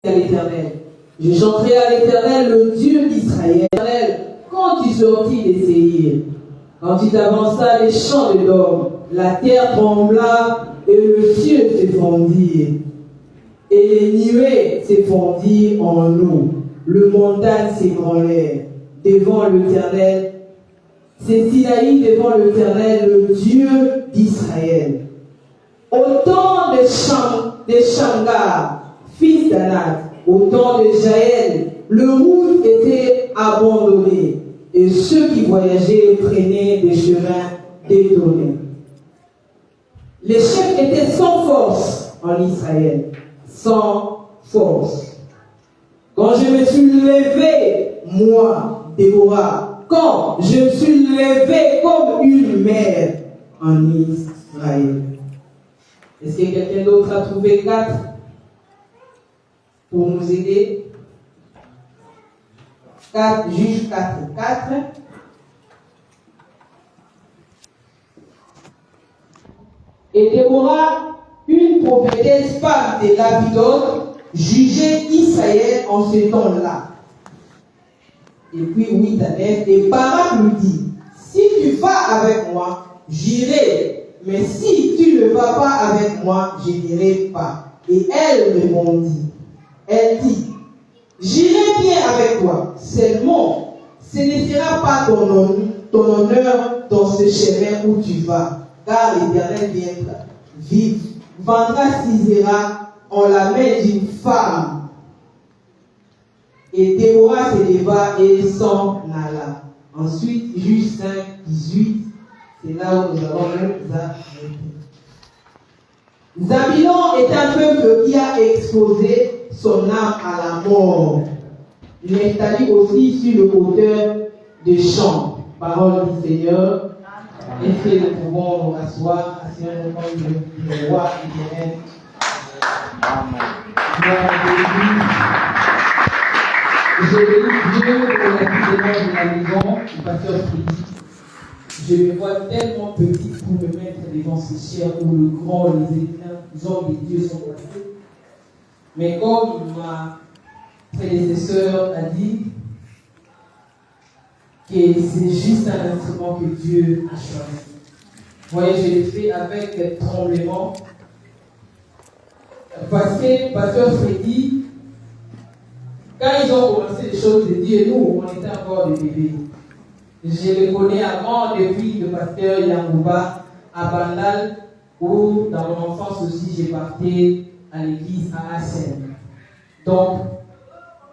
à l'Éternel. Je chanterai à l'Éternel, le Dieu d'Israël. Quand tu sortis des Séir, quand tu t'avanças des champs de l'homme, la terre trembla et le ciel se fondit. Et les nuées se fondirent en eau. Le montagne s'ébranlait devant l'Éternel. C'est Sinaï devant l'Éternel, le Dieu d'Israël. Au temps de Shamgar, fils d'Anak, au temps de Jaël, le route était abandonné et ceux qui voyageaient prenaient des chemins détournés. Les chefs étaient sans force en Israël, sans force. Quand je me suis levé, moi, Déborah, quand je me suis levé comme une mère en Israël. Est-ce que quelqu'un d'autre a trouvé 4 pour nous aider? 4, juge 4. 4. Et Déborah, une prophétesse femme de Lapidot, jugeait Israël en ce temps-là. Et puis 8 à 9, et Barak lui dit, si tu vas avec moi, j'irai. Mais si tu ne vas pas avec moi, je n'irai pas. Et elle répondit, elle dit, j'irai bien avec toi, seulement, ce ne sera pas ton honneur dans ce chemin où tu vas, car l'Éternel vendra Sisera en la main d'une femme. Et Déborah se leva et s'en alla. Ensuite, Juge 5, 18, c'est là où nous avons le Zabilon est un peuple qui a exposé son âme à la mort. Nephtali aussi sur le hauteur des champs. Parole du Seigneur. Est-ce que nous pouvons nous rasseoir à ce moment le roi éternel? Je bénis Dieu pour la vie de la maison du pasteur Félix. Je me vois tellement petite pour me mettre devant ces chairs où le grand, les hommes de Dieu sont passés. Mais comme ma prédécesseur a dit, que c'est juste un instrument que Dieu a choisi. Vous voyez, je l'ai fait avec tremblement. Parce que Pasteur Freddy, quand ils ont commencé les choses de Dieu, nous, on était encore des bébés. Je le connais avant, depuis le pasteur Yangouba à Bandal, où dans mon enfance aussi, j'ai parti à l'église à Assen. Donc,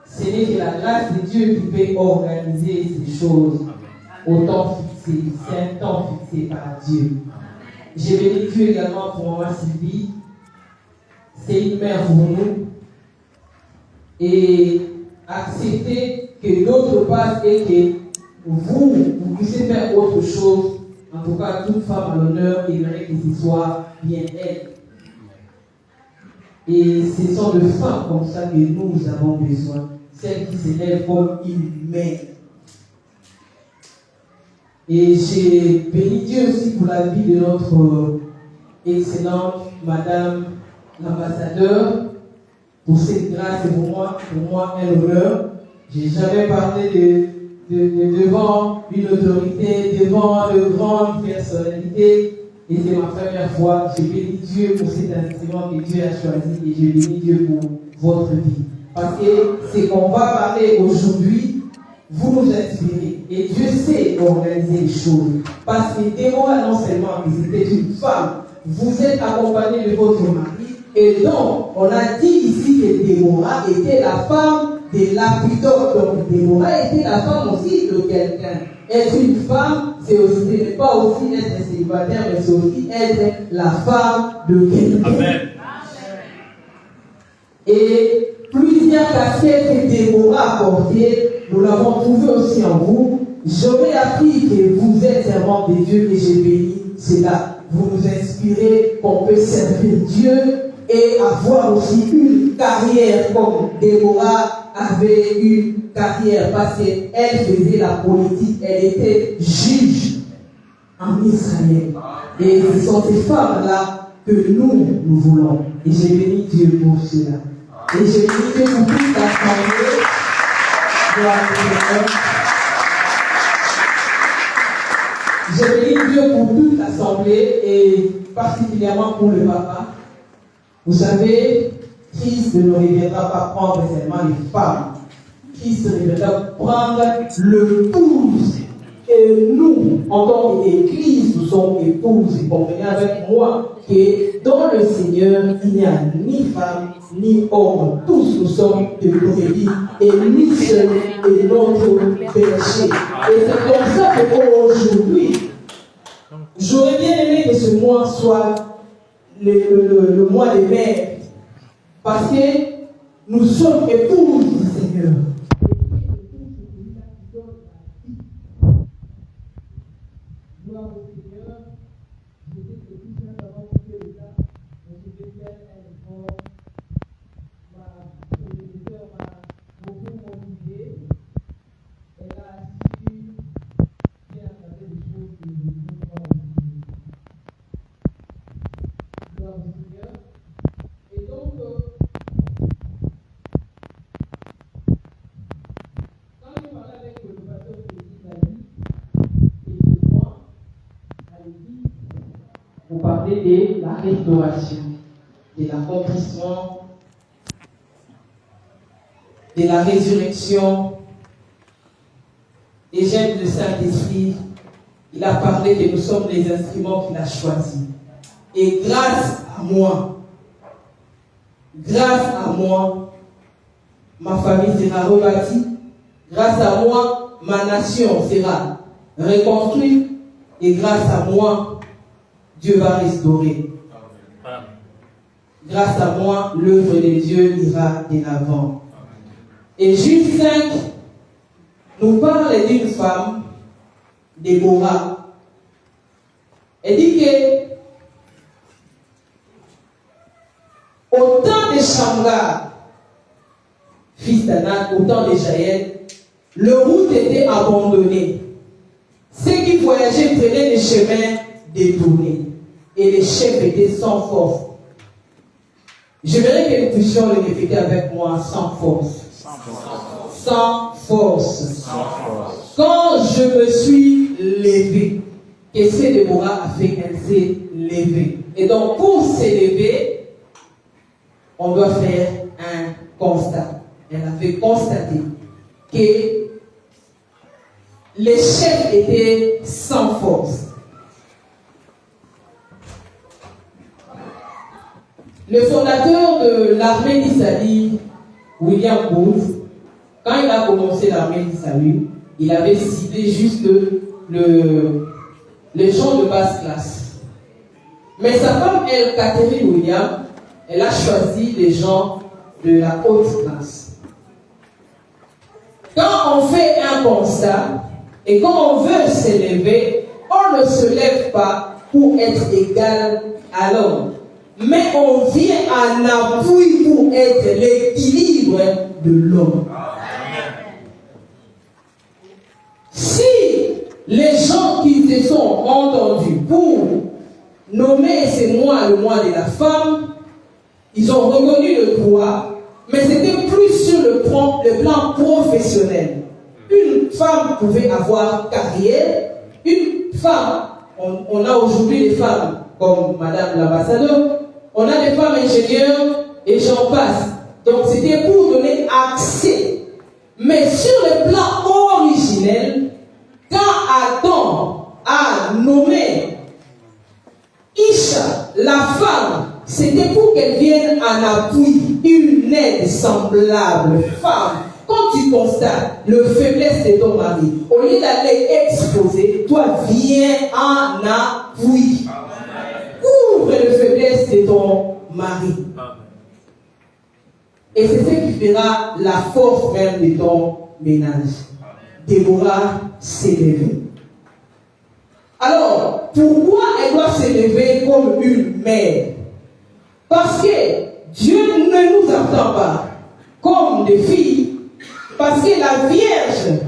ce n'est que la grâce de Dieu qui peut organiser ces choses au temps fixé. C'est un temps fixé par Dieu. J'ai béni Dieu également pour maman Sylvie. C'est une mère pour nous. Et accepter que d'autres passent et que vous puissiez faire autre chose. En tout cas, toute femme à l'honneur aimerait que ce soit bien elle. Et ce sont de femmes comme ça que nous avons besoin. Celles qui s'élèvent comme une mère. Et j'ai béni Dieu aussi pour la vie de notre excellente Madame l'ambassadeur. Pour cette grâce, c'est pour moi un honneur. Je n'ai jamais parlé devant une autorité, devant de grandes personnalités. Et c'est ma première fois. J'ai béni Dieu pour cet instrument que Dieu a choisi. Et j'ai béni Dieu pour votre vie. Parce que c'est qu'on va parler aujourd'hui, vous nous inspirez. Et Dieu sait organiser les choses. Parce que Déborah, non seulement que c'était une femme, vous êtes accompagné de votre mari. Et donc, on a dit ici que Déborah était la femme de Lapidot. Donc, Déborah était la femme aussi de quelqu'un. Être une femme, c'est aussi, ce n'est pas aussi être célibataire, mais c'est aussi être la femme de quelqu'un. Amen. Et plusieurs casquettes que Déborah a portées, nous l'avons trouvé aussi en vous. J'aurais appris que vous êtes servante de Dieu et j'ai béni cela. Vous nous inspirez qu'on peut servir Dieu et avoir aussi une carrière comme Déborah avait une carrière parce qu'elle faisait la politique, elle était juge en Israël. Et ce sont ces femmes-là que nous voulons. Et j'ai béni Dieu pour cela. Et je bénis Dieu pour toute l'assemblée. Gloire au Seigneur. Je bénis Dieu pour toute l'assemblée et particulièrement pour le papa. Vous savez, Christ ne reviendra pas prendre seulement les femmes. Christ reviendra prendre l'épouse. Et nous, en tant qu'Église, nous sommes épouses. Et comprenez avec moi que dans le Seigneur, il n'y a ni femme, ni homme. Tous nous sommes de brebis. Et lui seul est notre berger. Et c'est comme ça qu'aujourd'hui, j'aurais bien aimé que ce mois soit le mois des mères. Parce que nous sommes épouses du Seigneur. Gloire au Seigneur. Je sais que tout ça va monter le temps, mais je vais faire un effort. Ma prédécesseur m'a beaucoup motivé. Elle a su bien regarder les choses que je ne peux pas oublier. Gloire au Seigneur. Et donc, quand je parlais avec le pasteur Félix David et moi, à l'église, vous parlez de la restauration, de l'accomplissement, de la résurrection, des gemmes de Saint-Esprit. Il a parlé que nous sommes les instruments qu'il a choisis. Et grâce à moi, ma famille sera rebâtie. Grâce à moi, ma nation sera reconstruite. Et grâce à moi, Dieu va restaurer. Grâce à moi, l'œuvre de Dieu ira de l'avant. Et Juge 5 nous parle d'une femme, Déborah. Elle dit que au temps de Shamgar, fils d'Anak, au temps de Jaël, le route était abandonnée. Ceux qui voyageaient prenaient des chemins détournés. Et les chefs étaient sans force. J'aimerais que nous puissions le répéter avec moi, sans force. Sans force. Quand je me suis levé, qu'est-ce que Déborah a fait? Elle s'est levée. Et donc, pour s'élever, on doit faire un constat. Elle avait constaté que les chefs étaient sans force. Le fondateur de l'armée d'Israël, William Booth, quand il a commencé l'armée d'Israël, il avait ciblé juste les gens de basse classe. Mais sa femme, elle, Catherine William, elle a choisi les gens de la haute classe. Quand on fait un constat et quand on veut s'élever, on ne se lève pas pour être égal à l'homme, mais on vient en appui pour être l'équilibre de l'homme. Si les gens qui se sont entendus pour nommer ce mois le mois de la femme, ils ont reconnu le droit, mais c'était plus sur le plan professionnel. Une femme pouvait avoir carrière, une femme, on a aujourd'hui des femmes comme Madame l'ambassadeur, on a des femmes ingénieures et j'en passe. Donc c'était pour donner accès. Mais sur le plan originel, quand Adam a nommé Isha, la femme, c'était pour qu'elle vienne en appui, une aide semblable. Femme, quand tu constates le faiblesse de ton mari, au lieu d'aller exposer, toi viens en appui. Ouvre le faiblesse de ton mari. Et c'est ce qui fera la force même de ton ménage. Déborah s'est levée. Alors, pourquoi elle doit s'élever comme une mère? Parce que Dieu ne nous attend pas comme des filles, parce que la Vierge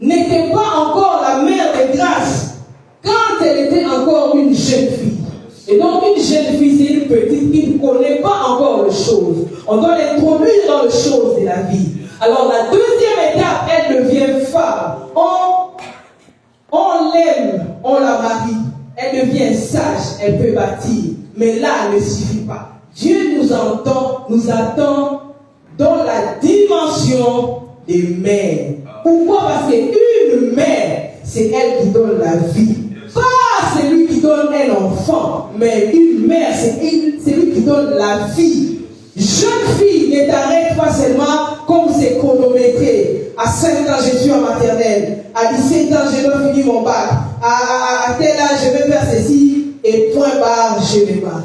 n'était pas encore la mère de grâce quand elle était encore une jeune fille. Et donc, une jeune fille, c'est une petite qui ne connaît pas encore les choses. On doit l'introduire dans les choses de la vie. Alors, la deuxième étape, elle devient femme. On l'aime, on la marie. Elle devient sage, elle peut bâtir. Mais là, elle ne suffit pas. Dieu nous attend dans la dimension des mères. Pourquoi? Parce qu'une mère, c'est elle qui donne la vie. Pas celui qui donne un enfant, mais une mère, c'est lui qui donne la vie. Jeune fille, ne t'arrête pas seulement comme c'est chronométré. À 5 ans, je suis en maternelle. À 17 ans, je dois finir mon bac. À tel âge, je vais faire ceci. Et point barre, je me marie.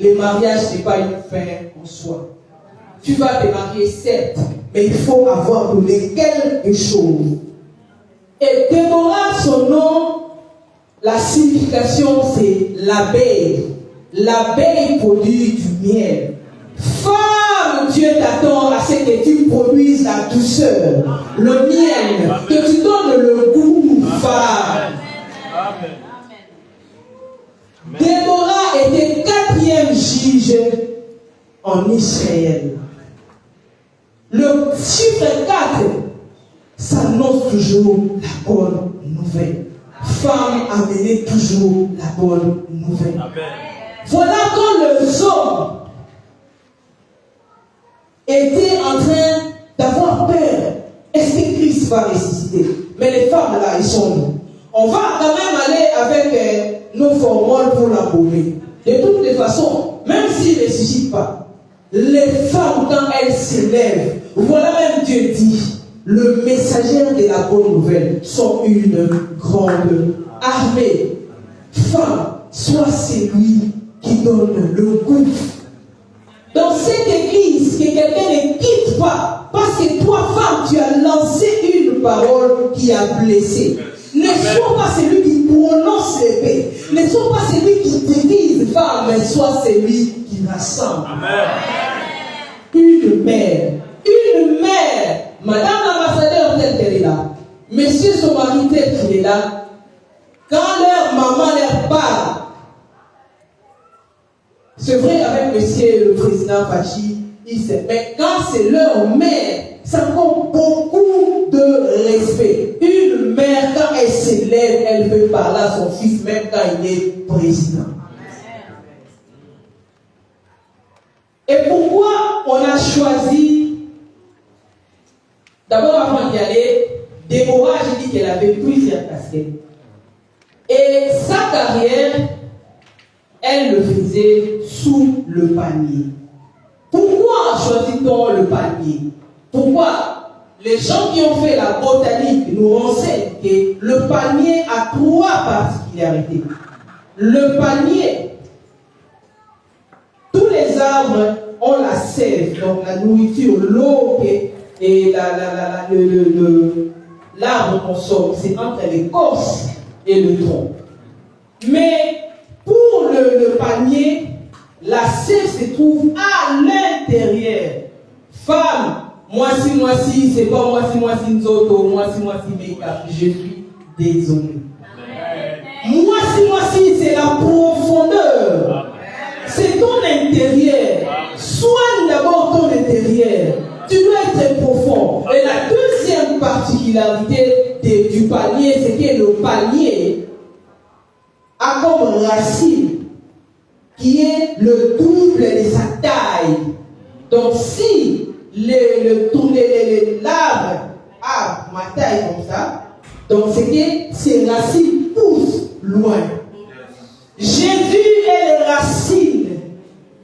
Le mariage n'est pas une fin en soi. Tu vas te marier, certes, mais il faut avoir donné quelque chose. Et Déborah, son nom, la signification, c'est l'abeille. L'abeille produit du miel. Femme, Dieu t'attend à ce que tu produises la douceur, le miel, que tu donnes le goût, femme. Déborah était 4e juge en Israël. Le chiffre 4 s'annonce toujours la bonne nouvelle. Femme amenait toujours la bonne nouvelle. Amen. Voilà quand les hommes étaient en train d'avoir peur. Est-ce que Christ va ressusciter? Mais les femmes là, ils sont là. On va quand même aller avec nos formules pour l'embaumer. De toutes les façons, même s'il ne ressuscite pas, les femmes, quand elles s'élèvent, voilà même Dieu dit, le messager de la bonne nouvelle sont une grande armée. Femme, sois celui qui donne le goût. Dans cette église, que quelqu'un ne quitte pas, parce que toi, femme, tu as lancé une parole qui a blessé. Ne sois pas celui qui prononce l'épée. Ne sois pas celui qui divise, femme, mais sois celui qui rassemble. Amen. Une mère, madame l'ambassadeur tel qu'elle est là, monsieur son mari tel qu'il est là, quand leur maman leur parle, c'est vrai avec monsieur le président Fachi, il sait, mais quand c'est leur mère, ça compte beaucoup de respect. Une mère, quand elle s'élève, elle peut parler à son fils, même quand il est président. Et pourquoi on a choisi, d'abord avant d'y aller, Déborah, j'ai dit qu'elle avait plusieurs casquettes. Et sa carrière, elle le faisait sous le panier. Pourquoi choisit-on le panier? Pourquoi? Les gens qui ont fait la botanique nous renseignent que le panier a 3 particularités. Le panier, tous les arbres ont la sève, donc la nourriture, l'eau et l'arbre consomme, c'est entre l'écorce et le tronc. Mais pour le panier, la sève se trouve à l'intérieur. Femme, moi si, c'est pas moi si nzoto, moi si make-up, je suis désolé. Moi si, c'est la profondeur. C'est ton intérieur. Soigne d'abord ton intérieur. Tu dois être profond. Et la deuxième particularité du panier, c'est que le panier a comme racine qui est le double de sa taille. Donc si l'arbre a ma taille comme ça, donc c'est que ses racines poussent loin. Jésus est les racines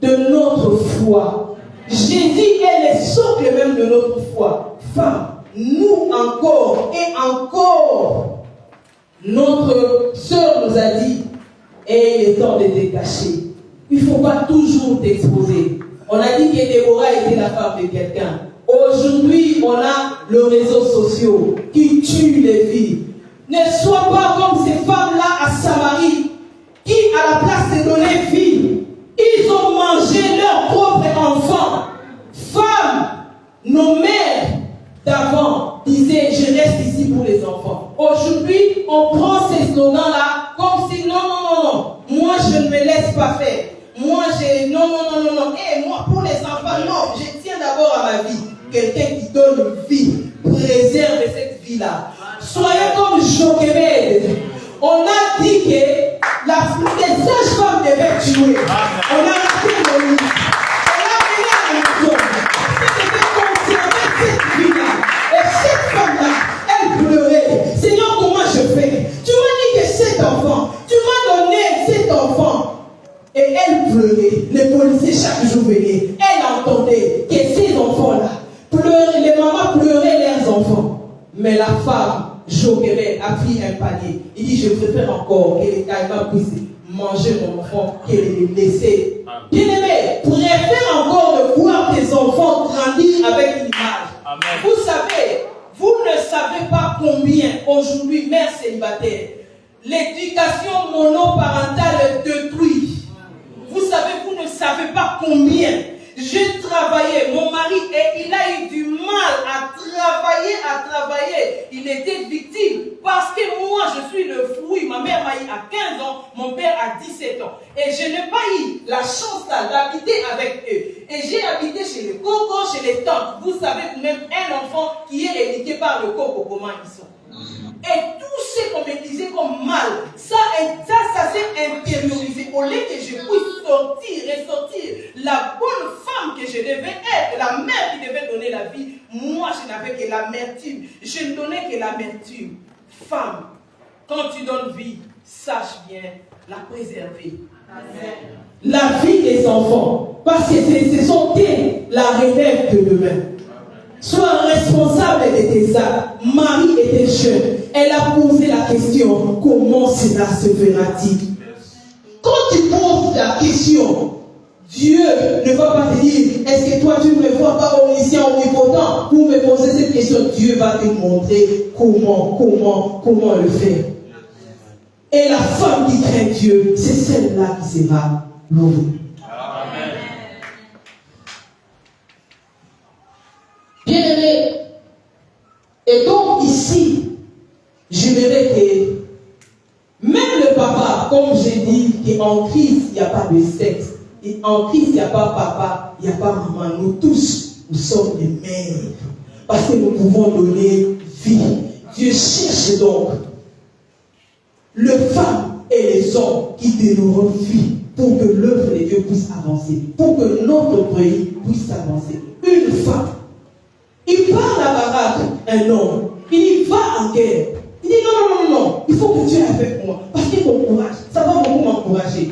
de notre foi. Jésus est le socle même de notre foi. Femme, nous encore et encore, notre sœur nous a dit, et il est temps de te cacher. Il ne faut pas toujours t'exposer. On a dit que Déborah était la femme de quelqu'un. Aujourd'hui, on a les réseaux sociaux qui tuent les vies. Ne sois pas comme ces femmes-là à Samarie qui, à la place de donner vie, ils ont mangé leur propre enfant. Femmes, nos mères d'avant disaient, je reste ici pour les enfants. Aujourd'hui, on prend ces slogans-là comme si non. pas faire. Moi, non. Et moi, pour les enfants, non, je tiens d'abord à ma vie. Quelqu'un qui donne vie, préserve cette vie-là. Soyez comme Jochebed. On a dit que les sages-femmes devaient tuer. On a raté Moïse. Elle a mené à la maison. C'était conserver cette vie-là. Et cette femme-là, elle pleurait. Seigneur, comment je fais? Tu m'as dit que cet enfant, tu m'as donné cet enfant. Et elle pleurait. Les policiers chaque jour venaient. Elle entendait que ces enfants-là pleuraient. Les mamans pleuraient leurs enfants. Mais la femme, Jochebed, a pris un panier. Il dit, je préfère encore que les caïmans puissent manger mon enfant que les laisser. Bien-aimé, préfère encore de voir tes enfants grandir avec une image. Amen. Vous savez, vous ne savez pas combien aujourd'hui, mère célibataire, l'éducation monoparentale détruit. Vous savez, vous ne savez pas combien. J'ai travaillé, mon mari, et il a eu du mal à travailler. Il était victime parce que moi, je suis le fruit. Ma mère m'a eu à 15 ans, mon père à 17 ans. Et je n'ai pas eu la chance d'habiter avec eux. Et j'ai habité chez les cocos, chez les tantes. Vous savez, même un enfant qui est éduqué par le coco, comment ils sont. Et tout ce qu'on me disait comme mal, ça s'est intériorisé. Au lieu que je puisse ressortir la bonne femme que je devais être, la mère qui devait donner la vie, moi je n'avais que l'amertume. Je ne donnais que l'amertume. Femme, quand tu donnes vie, sache bien la préserver. Amen. La vie des enfants, parce que ce sont eux la relève de demain. Sois responsable de tes actes. Marie était jeune. Elle a posé la question, comment cela se fera-t-il? Quand tu poses la question, Dieu ne va pas te dire, est-ce que toi tu ne me vois pas omniscient, omnipotent? Pour me poser cette question, Dieu va te montrer comment le faire. Et la femme qui craint Dieu, c'est celle-là qui sera louée. Bien-aimé, et donc ici, je verrai que même le papa, comme j'ai dit, qu'en Christ, il n'y a pas de sexe. Et en Christ, il n'y a pas papa, il n'y a pas maman. Nous tous, nous sommes des mères. Parce que nous pouvons donner vie. Dieu cherche donc les femmes et les hommes qui donneront vie pour que l'œuvre de Dieu puisse avancer. Pour que notre pays puisse avancer. Une femme. Il part à la baraque, un homme, il va en guerre. Il dit non, il faut que tu es avec moi. Parce qu'il m'encourage, ça va beaucoup m'encourager.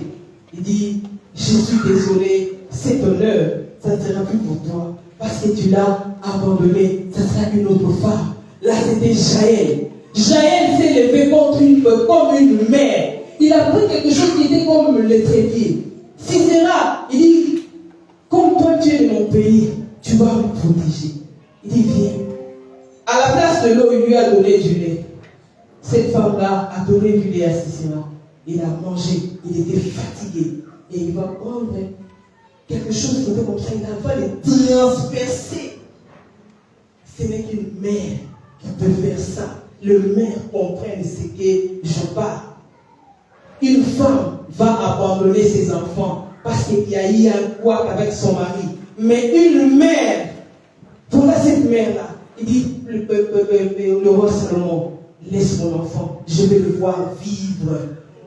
Il dit, je suis désolé, cet honneur, ça ne sera plus pour toi. Parce que tu l'as abandonné, ça sera une autre femme. Là, c'était Jaël. Jaël s'est levé comme une mère. Il a pris quelque chose qui était comme le trépied. Sisera, il dit, comme toi tu es de mon pays, tu vas me protéger. Il dit, viens. À la place de l'eau, il lui a donné du lait. Cette femme-là a donné du lait à Sisera. Il a mangé. Il était fatigué. Et il va prendre quelque chose qui était comme ça. Il va le transpercer. Ce n'est qu'une mère qui peut faire ça. Le mère comprend ce que je parle. Une femme va abandonner ses enfants parce qu'il y a eu un couac avec son mari. Mais une mère, voilà cette mère-là, il dit, le roi Salomon, laisse mon enfant, je vais le voir vivre.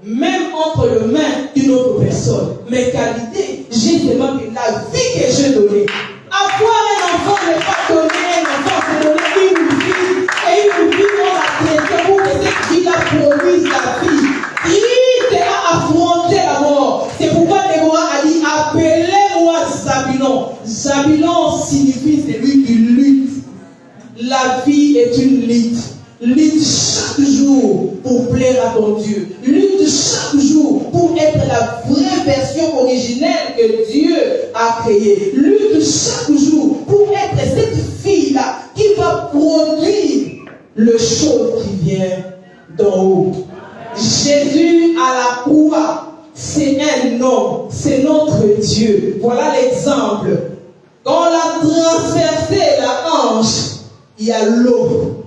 Même entre les mains d'une autre personne. Mes qualités, j'ai seulement la vie que j'ai donnée. Avoir un enfant n'est pas donner un enfant, c'est donner une vie. Et une vie, on l'a traité pour que cette vie-là produise la vie. Il a affronté la mort. C'est pourquoi Déborah a dit, appelez-moi Zabulon. Zabulon signifie celui qui lutte. La vie est une lutte. Lutte chaque jour pour plaire à ton Dieu. Lutte chaque jour pour être la vraie version originelle que Dieu a créée. Lutte chaque jour pour être cette fille-là qui va produire le chose qui vient d'en haut. Jésus à la croix, c'est un homme, c'est notre Dieu. Voilà l'exemple. Quand on a transversé la hanche, il y a l'eau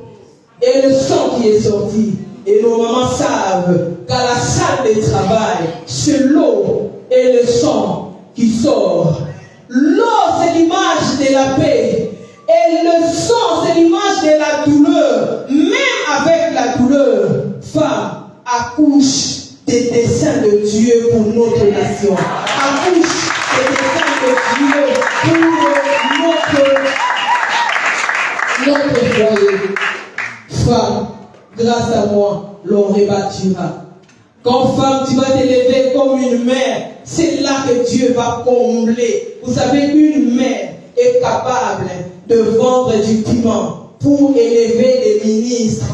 et le sang qui est sorti. Et nos mamans savent qu'à la salle de travail, c'est l'eau et le sang qui sort. L'eau, c'est l'image de la paix. Et le sang, c'est l'image de la douleur. Même avec la douleur, femme accouche des desseins de Dieu pour notre nation. Accouche des desseins de Dieu pour notre foyer. Femme, grâce à moi, l'on rebâtira. Quand femme, tu vas t'élever comme une mère, c'est là que Dieu va combler. Vous savez, une mère est capable de vendre du piment pour élever les ministres.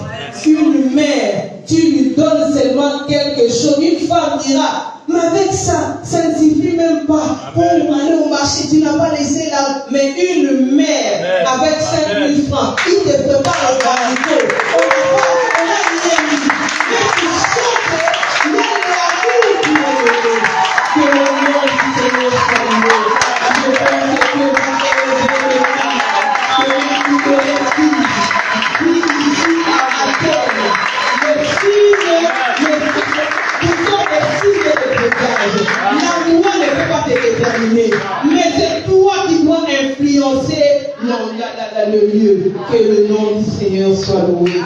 Une mère, tu lui donnes seulement quelque chose. Une femme dira, mais avec ça, ça ne suffit même pas pour aller au marché. Tu n'as pas laissé là. Mais une mère, avec 5 000 francs, il te prépare le barricot. On a rien dit. Mais tu chantes, il y a l'amour qui va donner. Que le nom du Seigneur soit loué. Je pense que vous avez la loi ne peut pas te déterminer, mais c'est toi qui dois influencer le lieu. Que le nom du Seigneur soit loué.